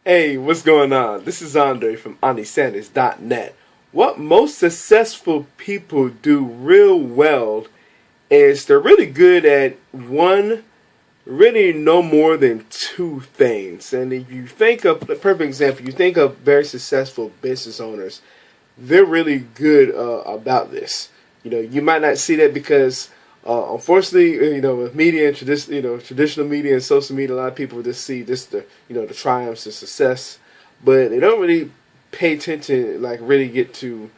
Hey, what's going on? This is Andre from AndySanders.net. What most successful people do real well is they're really good at one, really no more than two things. And if you think of the perfect example, you think of very successful business owners, they're really good about this. You might not see that because unfortunately, with media and traditional media and social media, a lot of people just see the triumphs and success, but they don't really pay attention, like really get to,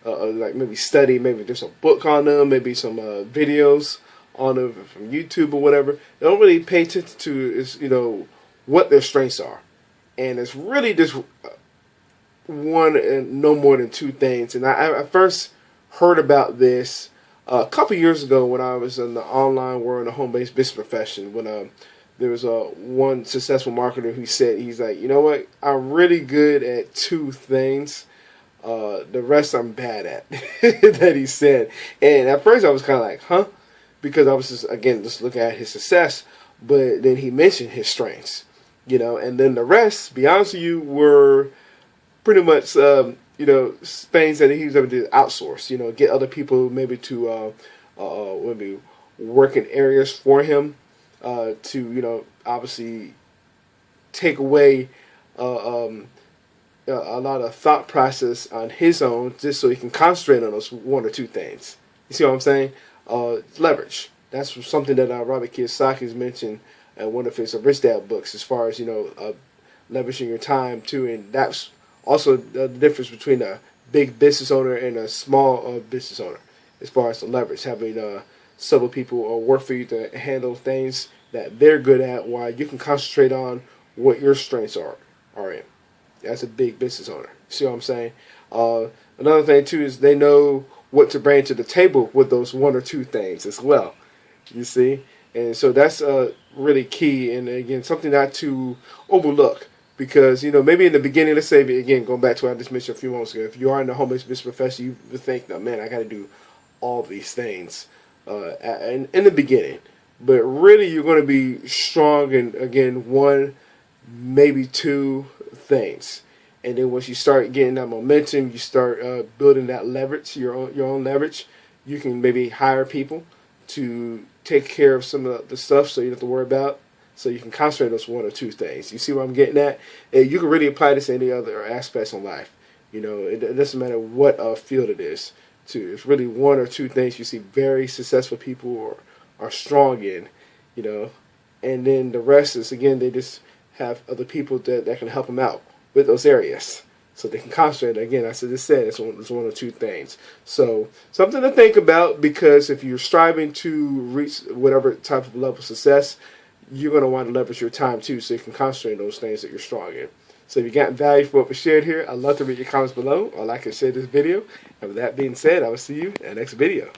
like maybe study, maybe there's a book on them, maybe some videos on them from YouTube or whatever. They don't really pay attention to what their strengths are, and it's really just one and no more than two things. And I first heard about this a couple years ago when I was in the online world, in the home-based business profession, when there was one successful marketer who said, he's like, you know what, I'm really good at two things. The rest I'm bad at, that he said. And at first I was kind of like, huh? Because I was just looking at his success, but then he mentioned his strengths, and then the rest, to be honest with you, were pretty much things that he was able to outsource, get other people maybe to maybe work in areas for him, to obviously take away a lot of thought process on his own, just so he can concentrate on those one or two things. You see what I'm saying? Leverage. That's something that Robert Kiyosaki has mentioned in one of his Rich Dad books, as far as leveraging your time too, and that's also the difference between a big business owner and a small business owner, as far as the leverage, having several people work for you to handle things that they're good at, while you can concentrate on what your strengths are in. As a big business owner. See what I'm saying? Another thing too is they know what to bring to the table with those one or two things as well. You see? And so that's really key, and again, something not to overlook. Because, maybe in the beginning, let's say, again, going back to what I just mentioned a few moments ago, if you are in the home-based business profession, you would think, no, man, I got to do all these things in the beginning. But really, you're going to be strong in, again, one, maybe two things. And then once you start getting that momentum, you start building that leverage, your own leverage, you can maybe hire people to take care of some of the stuff so you don't have to worry about. So you can concentrate on those one or two things. You see what I'm getting at? And you can really apply this to any other aspects of life. It doesn't matter what field it is. It's really one or two things you see very successful people are strong in. And then the rest is, again, they just have other people that can help them out with those areas. So they can concentrate. Again, I just said it's one or two things. So something to think about, because if you're striving to reach whatever type of level of success, you're going to want to leverage your time too, so you can concentrate on those things that you're strong in. So if you got value from what we shared here, I'd love to read your comments below, or like and share this video. And with that being said, I will see you in the next video.